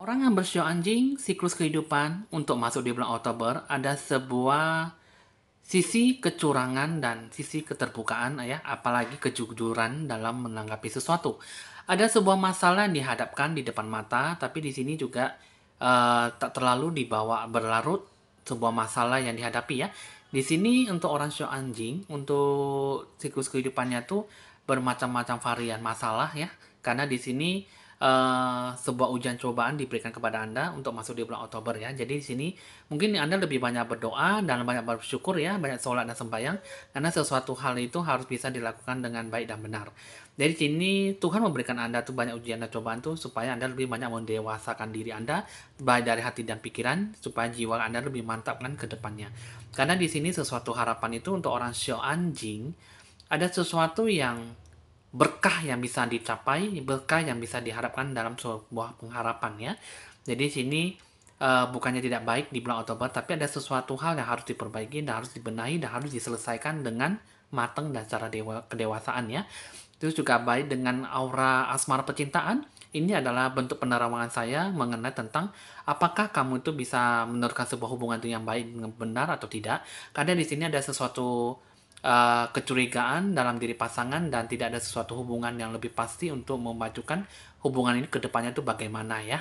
Orang yang bersio anjing, siklus kehidupan untuk masuk di bulan Oktober ada sebuah sisi kecurangan dan sisi keterbukaan ya, apalagi kejujuran dalam menanggapi sesuatu. Ada sebuah masalah yang dihadapkan di depan mata, tapi di sini juga tak terlalu dibawa berlarut sebuah masalah yang dihadapi ya. Di sini untuk orang sio anjing, untuk siklus kehidupannya tuh bermacam-macam varian masalah ya, karena di sini sebuah ujian cobaan diberikan kepada Anda untuk masuk di bulan Oktober ya. Jadi di sini mungkin Anda lebih banyak berdoa dan banyak bersyukur ya, banyak sholat dan sembahyang karena sesuatu hal itu harus bisa dilakukan dengan baik dan benar. Jadi di sini Tuhan memberikan Anda tuh banyak ujian dan cobaan tuh supaya Anda lebih banyak mendewasakan diri Anda baik dari hati dan pikiran supaya jiwa Anda lebih mantap kan ke depannya. Karena di sini sesuatu harapan itu untuk orang sio anjing ada sesuatu yang berkah yang bisa dicapai, berkah yang bisa diharapkan dalam sebuah pengharapan ya. Jadi sini bukannya tidak baik di bulan Oktober, tapi ada sesuatu hal yang harus diperbaiki dan harus dibenahi dan harus diselesaikan dengan matang dan secara kedewasaan ya. Terus juga baik dengan aura asmara percintaan. Ini adalah bentuk penerawangan saya mengenai tentang apakah kamu itu bisa meneruskan sebuah hubungan itu yang baik benar atau tidak. Karena di sini ada sesuatu kecurigaan dalam diri pasangan dan tidak ada sesuatu hubungan yang lebih pasti untuk memajukan hubungan ini ke depannya itu bagaimana ya.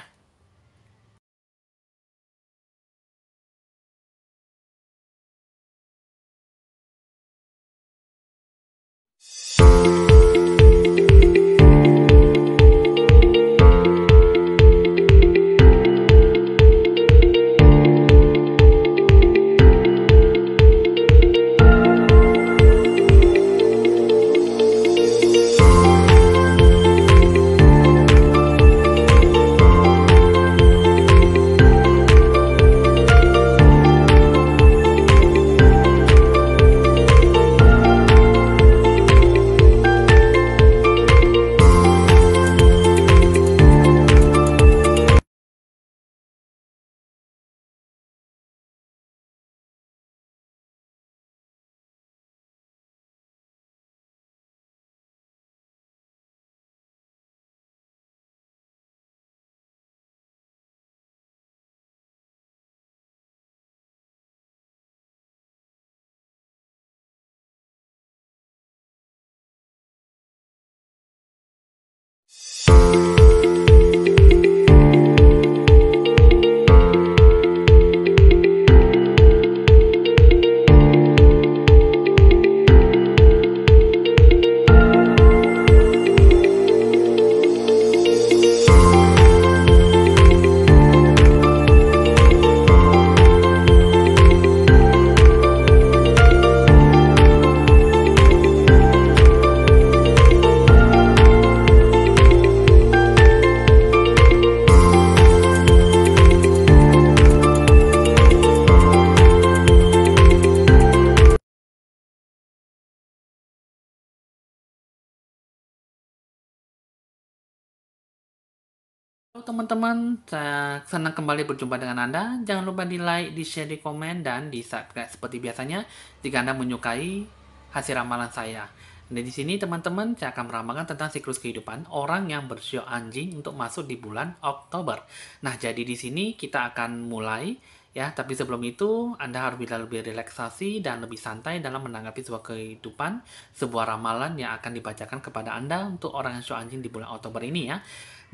Halo teman-teman, saya senang kembali berjumpa dengan Anda. Jangan lupa di like, di share, di komen, dan di subscribe seperti biasanya jika Anda menyukai hasil ramalan saya. Dan di sini teman-teman, saya akan meramalkan tentang siklus kehidupan orang yang bersio anjing untuk masuk di bulan Oktober. Nah, jadi di sini kita akan mulai ya, tapi sebelum itu Anda harus bisa lebih relaksasi dan lebih santai dalam menanggapi sebuah kehidupan, sebuah ramalan yang akan dibacakan kepada Anda untuk orang yang sio anjing di bulan Oktober ini ya.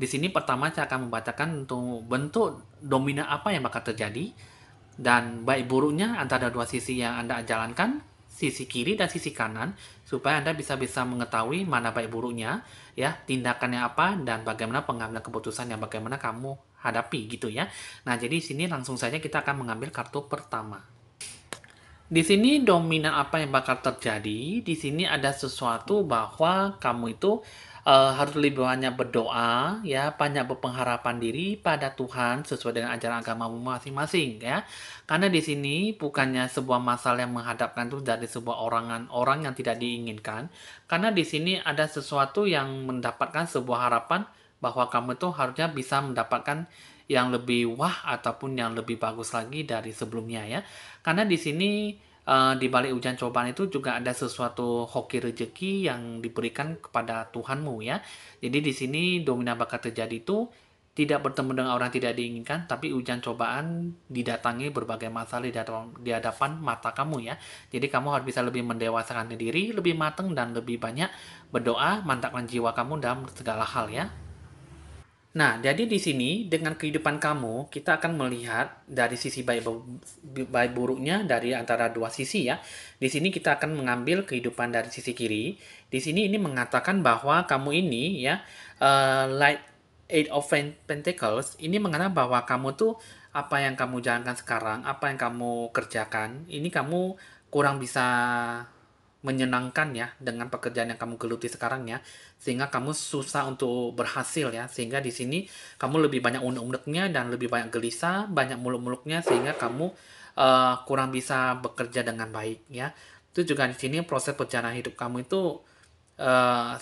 Di sini pertama saya akan membacakan untuk bentuk dominan apa yang bakal terjadi dan baik buruknya antara dua sisi yang Anda jalankan, sisi kiri dan sisi kanan, supaya Anda bisa mengetahui mana baik buruknya, ya, tindakannya apa dan bagaimana pengambilan keputusan yang bagaimana kamu hadapi gitu ya. Nah, jadi di sini langsung saja kita akan mengambil kartu pertama. Di sini dominan apa yang bakal terjadi? Di sini ada sesuatu bahwa kamu itu harus lebih banyak berdoa, ya, banyak berpengharapan diri pada Tuhan sesuai dengan ajaran agamamu masing-masing, ya. Karena di sini bukannya sebuah masalah yang menghadapkan itu dari sebuah orang yang tidak diinginkan. Karena di sini ada sesuatu yang mendapatkan sebuah harapan bahwa kamu itu harusnya bisa mendapatkan yang lebih wah ataupun yang lebih bagus lagi dari sebelumnya ya. Karena di sini di balik ujian cobaan itu juga ada sesuatu hoki rezeki yang diberikan kepada Tuhanmu ya. Jadi di sini dominan bakal terjadi itu tidak bertemu dengan orang tidak diinginkan, tapi ujian cobaan didatangi berbagai masalah di hadapan mata kamu ya. Jadi kamu harus bisa lebih mendewasakan diri, lebih matang dan lebih banyak berdoa, mantapkan jiwa kamu dalam segala hal ya. Nah, jadi di sini dengan kehidupan kamu, kita akan melihat dari sisi baik buruknya dari antara dua sisi ya. Di sini kita akan mengambil kehidupan dari sisi kiri. Di sini ini mengatakan bahwa kamu ini ya, like Eight of Pentacles, ini mengatakan bahwa kamu tuh apa yang kamu jalankan sekarang, apa yang kamu kerjakan, ini kamu kurang bisa menyenangkan ya dengan pekerjaan yang kamu geluti sekarang ya, sehingga kamu susah untuk berhasil ya, sehingga di sini kamu lebih banyak unek-uneknya dan lebih banyak gelisah, banyak muluk-muluknya, sehingga kamu kurang bisa bekerja dengan baik ya. Itu juga di sini proses perjalanan hidup kamu itu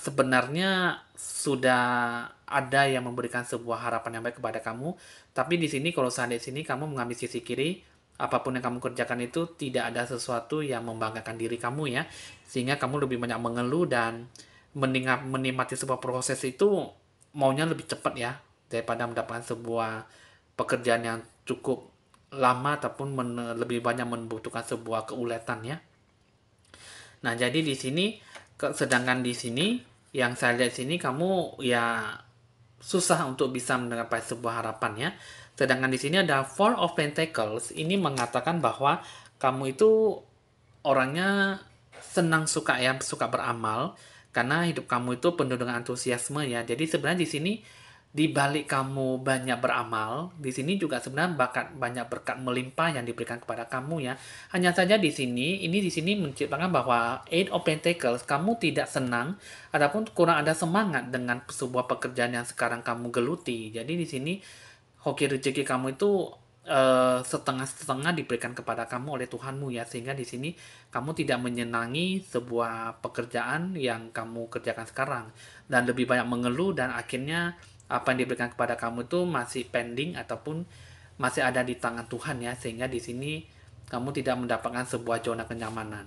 sebenarnya sudah ada yang memberikan sebuah harapan yang baik kepada kamu, tapi di sini kalau seandainya di sini kamu mengambil sisi kiri, apapun yang kamu kerjakan itu tidak ada sesuatu yang membanggakan diri kamu ya, sehingga kamu lebih banyak mengeluh dan menikmati sebuah proses itu maunya lebih cepat ya daripada mendapatkan sebuah pekerjaan yang cukup lama ataupun lebih banyak membutuhkan sebuah keuletan ya. Nah, jadi di sini sedangkan di sini yang saya lihat sini kamu ya susah untuk bisa mencapai sebuah harapan ya. Sedangkan di sini ada Four of Pentacles, ini mengatakan bahwa kamu itu orangnya senang suka ya, suka beramal karena hidup kamu itu penuh dengan antusiasme ya. Jadi sebenarnya di sini di balik kamu banyak beramal, di sini juga sebenarnya banyak berkat melimpah yang diberikan kepada kamu ya. Hanya saja di sini menciptakan bahwa Eight of Pentacles, kamu tidak senang ataupun kurang ada semangat dengan sebuah pekerjaan yang sekarang kamu geluti. Jadi di sini hoki rezeki kamu itu setengah-setengah diberikan kepada kamu oleh Tuhanmu ya, sehingga di sini kamu tidak menyenangi sebuah pekerjaan yang kamu kerjakan sekarang dan lebih banyak mengeluh, dan akhirnya apa yang diberikan kepada kamu itu masih pending ataupun masih ada di tangan Tuhan ya, sehingga di sini kamu tidak mendapatkan sebuah zona kenyamanan.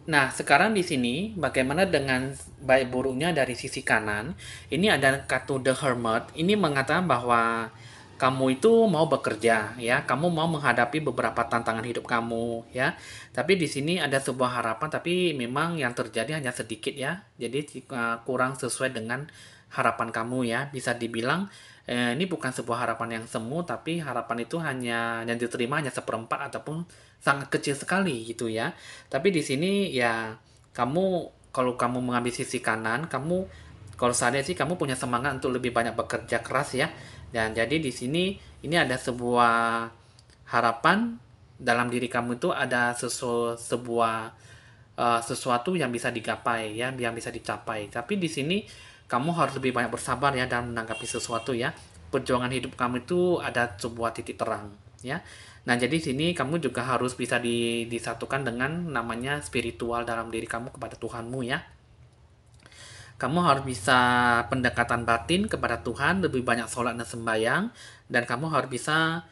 Nah, sekarang di sini bagaimana dengan baik buruknya dari sisi kanan? Ini ada kartu The Hermit. Ini mengatakan bahwa kamu itu mau bekerja, ya. Kamu mau menghadapi beberapa tantangan hidup kamu, ya. Tapi di sini ada sebuah harapan, tapi memang yang terjadi hanya sedikit, ya. Jadi kurang sesuai dengan harapan kamu, ya. Bisa dibilang ini bukan sebuah harapan yang semu, tapi harapan itu hanya yang diterima hanya seperempat ataupun sangat kecil sekali gitu ya. Tapi di sini ya kamu, kalau kamu mengambil sisi kanan, kamu kalau sadar sih kamu punya semangat untuk lebih banyak bekerja keras ya. Dan jadi di sini ini ada sebuah harapan dalam diri kamu, itu ada sesuatu yang bisa digapai ya, yang bisa dicapai. Tapi di sini kamu harus lebih banyak bersabar ya dalam menanggapi sesuatu ya. Perjuangan hidup kamu itu ada sebuah titik terang ya. Nah, jadi sini kamu juga harus bisa disatukan dengan namanya spiritual dalam diri kamu kepada Tuhanmu ya. Kamu harus bisa pendekatan batin kepada Tuhan, lebih banyak sholat dan sembahyang, dan kamu harus bisa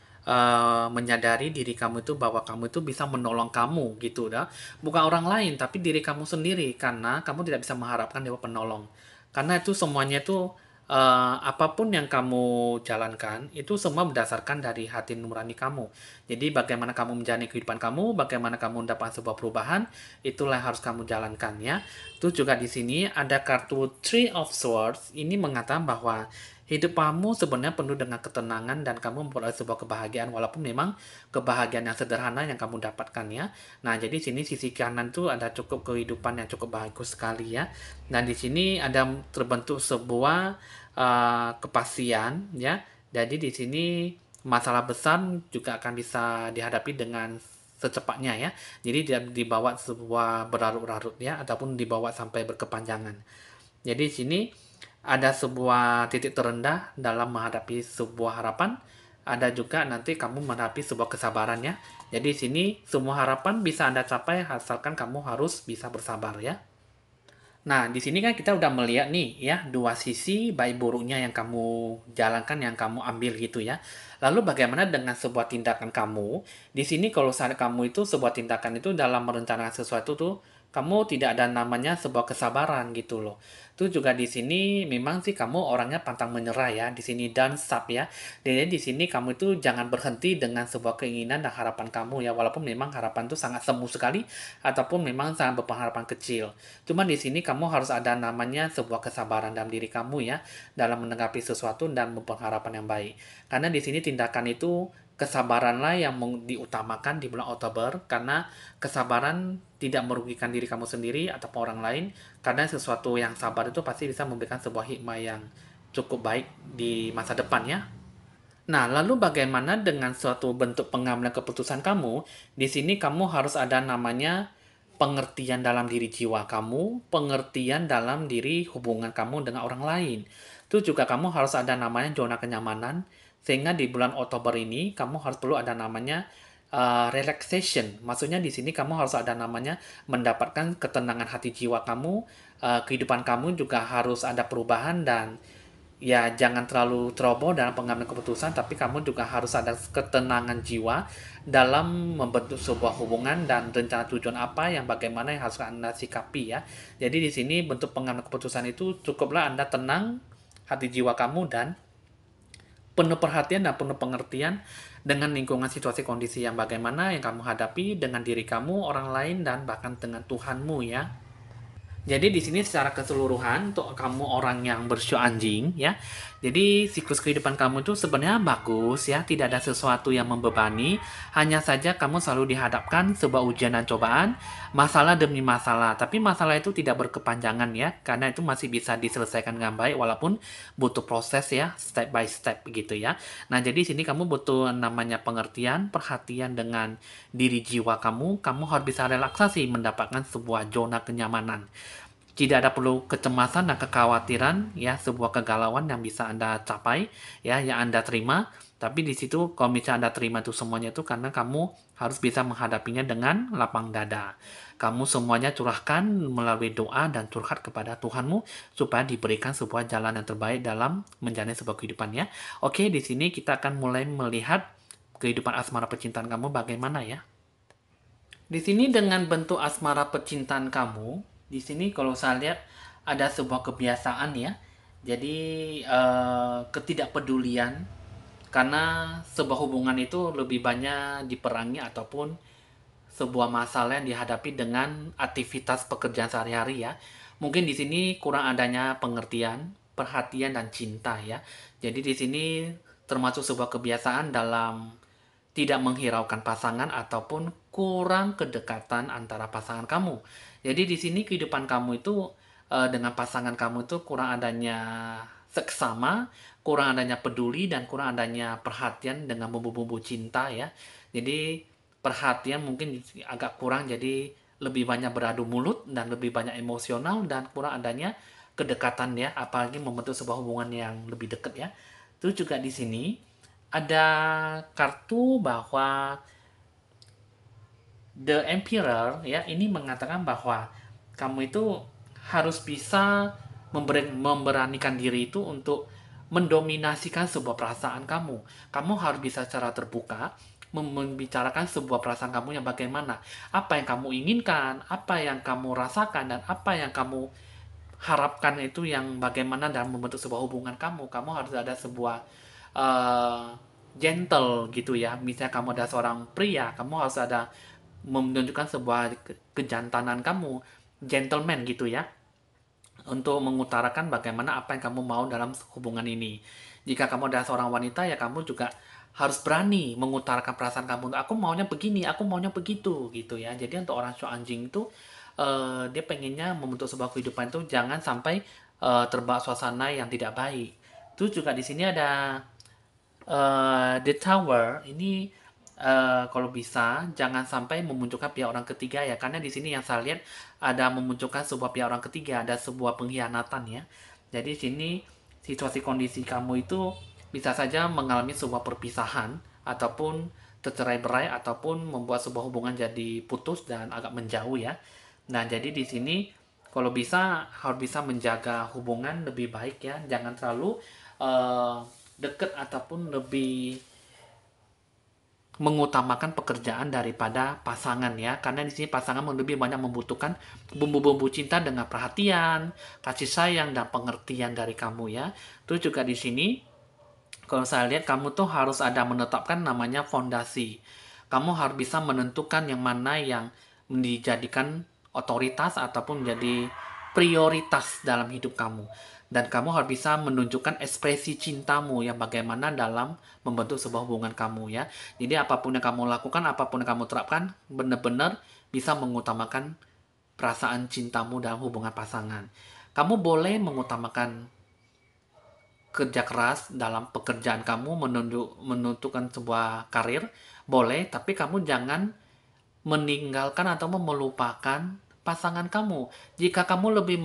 menyadari diri kamu itu bahwa kamu itu bisa menolong kamu gitu dah, bukan orang lain tapi diri kamu sendiri, karena kamu tidak bisa mengharapkan dewa penolong, karena itu semuanya itu apapun yang kamu jalankan itu semua berdasarkan dari hati nurani kamu. Jadi bagaimana kamu menjalani kehidupan kamu, bagaimana kamu mendapat sebuah perubahan, itulah yang harus kamu jalankan ya. Terus juga di sini ada kartu Three of Swords. Ini mengatakan bahwa hidup kamu sebenarnya penuh dengan ketenangan dan kamu memperoleh sebuah kebahagiaan, walaupun memang kebahagiaan yang sederhana yang kamu dapatkan ya. Nah, jadi sini sisi kanan tuh ada cukup kehidupan yang cukup bagus sekali ya. Dan di sini ada terbentuk sebuah kepastian ya. Jadi di sini masalah besar juga akan bisa dihadapi dengan secepatnya ya. Jadi tidak dibawa sebuah berlarut-larut ya, ataupun dibawa sampai berkepanjangan. Jadi di sini ada sebuah titik terendah dalam menghadapi sebuah harapan. Ada juga nanti kamu menghadapi sebuah kesabaran ya. Jadi di sini semua harapan bisa Anda capai asalkan kamu harus bisa bersabar ya. Nah, di sini kan kita udah melihat nih ya, dua sisi baik buruknya yang kamu jalankan, yang kamu ambil gitu ya. Lalu bagaimana dengan sebuah tindakan kamu? Di sini kalau saat kamu itu sebuah tindakan itu dalam merencanakan sesuatu tuh kamu tidak ada namanya sebuah kesabaran gitu loh. Itu juga di sini memang sih kamu orangnya pantang menyerah ya. Di sini don't stop ya. Jadi di sini kamu itu jangan berhenti dengan sebuah keinginan dan harapan kamu ya. Walaupun memang harapan itu sangat semu sekali ataupun memang sangat berpengharapan kecil. Cuma di sini kamu harus ada namanya sebuah kesabaran dalam diri kamu ya dalam menanggapi sesuatu dan berpengharapan yang baik. Karena di sini tindakan itu kesabaranlah yang diutamakan di bulan Oktober karena kesabaran tidak merugikan diri kamu sendiri ataupun orang lain karena sesuatu yang sabar itu pasti bisa memberikan sebuah hikmah yang cukup baik di masa depan ya. Nah, lalu bagaimana dengan suatu bentuk pengambilan keputusan kamu? Di sini kamu harus ada namanya pengertian dalam diri jiwa kamu, pengertian dalam diri hubungan kamu dengan orang lain. Itu juga kamu harus ada namanya zona kenyamanan, sehingga di bulan Oktober ini kamu harus perlu ada namanya relaxation. Maksudnya di sini kamu harus ada namanya mendapatkan ketenangan hati jiwa kamu, kehidupan kamu juga harus ada perubahan dan ya jangan terlalu ceroboh dalam pengambilan keputusan, tapi kamu juga harus ada ketenangan jiwa dalam membentuk sebuah hubungan dan rencana tujuan apa yang bagaimana yang harus Anda sikapi ya. Jadi di sini bentuk pengambilan keputusan itu cukuplah Anda tenang hati jiwa kamu dan penuh perhatian dan penuh pengertian dengan lingkungan situasi kondisi yang bagaimana yang kamu hadapi dengan diri kamu, orang lain dan bahkan dengan Tuhanmu ya. Jadi di sini secara keseluruhan untuk kamu orang yang bersio anjing ya. Jadi siklus kehidupan kamu itu sebenarnya bagus ya, tidak ada sesuatu yang membebani, hanya saja kamu selalu dihadapkan sebuah ujian dan cobaan, masalah demi masalah. Tapi masalah itu tidak berkepanjangan ya, karena itu masih bisa diselesaikan dengan baik walaupun butuh proses ya, step by step gitu ya. Nah, jadi sini kamu butuh namanya pengertian, perhatian dengan diri jiwa kamu harus bisa relaksasi mendapatkan sebuah zona kenyamanan. Tidak ada perlu kecemasan dan kekhawatiran ya sebuah kegalauan yang bisa Anda capai ya yang Anda terima, tapi di situ kalau misalnya Anda terima itu semuanya itu karena kamu harus bisa menghadapinya dengan lapang dada. Kamu semuanya curahkan melalui doa dan curhat kepada Tuhanmu supaya diberikan sebuah jalan yang terbaik dalam menjalani sebuah kehidupan ya. Oke, di sini kita akan mulai melihat kehidupan asmara percintaan kamu bagaimana ya. Di sini dengan bentuk asmara percintaan kamu, di sini kalau saya lihat ada sebuah kebiasaan ya. Jadi ketidakpedulian karena sebuah hubungan itu lebih banyak diperangi ataupun sebuah masalah yang dihadapi dengan aktivitas pekerjaan sehari-hari ya. Mungkin di sini kurang adanya pengertian, perhatian dan cinta ya. Jadi di sini termasuk sebuah kebiasaan dalam tidak menghiraukan pasangan ataupun kurang kedekatan antara pasangan kamu. Jadi di sini kehidupan kamu itu dengan pasangan kamu itu kurang adanya seksama, kurang adanya peduli dan kurang adanya perhatian dengan bumbu-bumbu cinta ya. Jadi perhatian mungkin agak kurang jadi lebih banyak beradu mulut dan lebih banyak emosional dan kurang adanya kedekatan ya, apalagi membentuk sebuah hubungan yang lebih dekat ya. Terus juga di sini ada kartu bahwa The Emperor ya ini mengatakan bahwa kamu itu harus bisa memberanikan diri itu untuk mendominasikan sebuah perasaan kamu. Kamu harus bisa secara terbuka membicarakan sebuah perasaan kamu yang bagaimana, apa yang kamu inginkan, apa yang kamu rasakan dan apa yang kamu harapkan itu yang bagaimana dalam membentuk sebuah hubungan kamu. Kamu harus ada sebuah uh, gentle gitu ya. Misalnya kamu ada seorang pria, kamu harus ada menunjukkan sebuah kejantanan kamu, gentleman gitu ya, untuk mengutarakan bagaimana apa yang kamu mau dalam hubungan ini. Jika kamu adalah seorang wanita ya kamu juga harus berani mengutarakan perasaan kamu. Aku maunya begini, aku maunya begitu gitu ya. Jadi untuk orang show anjing itu dia pengennya membentuk sebuah kehidupan itu jangan sampai terbawa suasana yang tidak baik. Terus juga di sini ada The Tower ini kalau bisa jangan sampai memunculkan pihak orang ketiga ya karena di sini yang saya lihat ada memunculkan sebuah pihak orang ketiga, ada sebuah pengkhianatan ya. Jadi di sini situasi kondisi kamu itu bisa saja mengalami sebuah perpisahan ataupun tercerai-berai ataupun membuat sebuah hubungan jadi putus dan agak menjauh ya. Nah, jadi di sini kalau bisa harus bisa menjaga hubungan lebih baik ya, jangan terlalu uh, deket ataupun lebih mengutamakan pekerjaan daripada pasangan ya, karena di sini pasangan lebih banyak membutuhkan bumbu-bumbu cinta dengan perhatian, kasih sayang dan pengertian dari kamu ya. Terus juga di sini kalau saya lihat kamu tuh harus ada menetapkan namanya fondasi. Kamu harus bisa menentukan yang mana yang dijadikan otoritas ataupun menjadi prioritas dalam hidup kamu. Dan kamu harus bisa menunjukkan ekspresi cintamu yang bagaimana dalam membentuk sebuah hubungan kamu ya. Jadi apapun yang kamu lakukan, apapun yang kamu terapkan, benar-benar bisa mengutamakan perasaan cintamu dalam hubungan pasangan. Kamu boleh mengutamakan kerja keras dalam pekerjaan kamu, menentukan sebuah karir, boleh, tapi kamu jangan meninggalkan atau melupakan pasangan kamu. Jika kamu lebih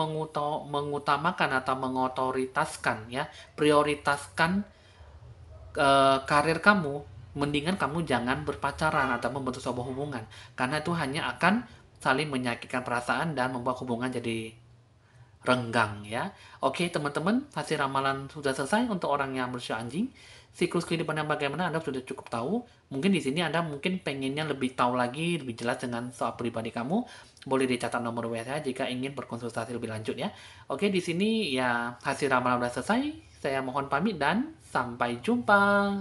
mengutamakan atau mengotoritaskan ya, prioritaskan karir kamu, mendingan kamu jangan berpacaran atau membentuk sebuah hubungan, karena itu hanya akan saling menyakitkan perasaan dan membuat hubungan jadi renggang ya. Oke teman-teman, hasil ramalan sudah selesai untuk orang yang berusia anjing. Siklus kehidupan yang bagaimana Anda sudah cukup tahu. Mungkin di sini Anda mungkin pengennya lebih tahu lagi, lebih jelas dengan soal pribadi kamu. Boleh dicatat nomor WA saya jika ingin berkonsultasi lebih lanjut ya. Oke, di sini ya hasil ramalan sudah selesai. Saya mohon pamit dan sampai jumpa.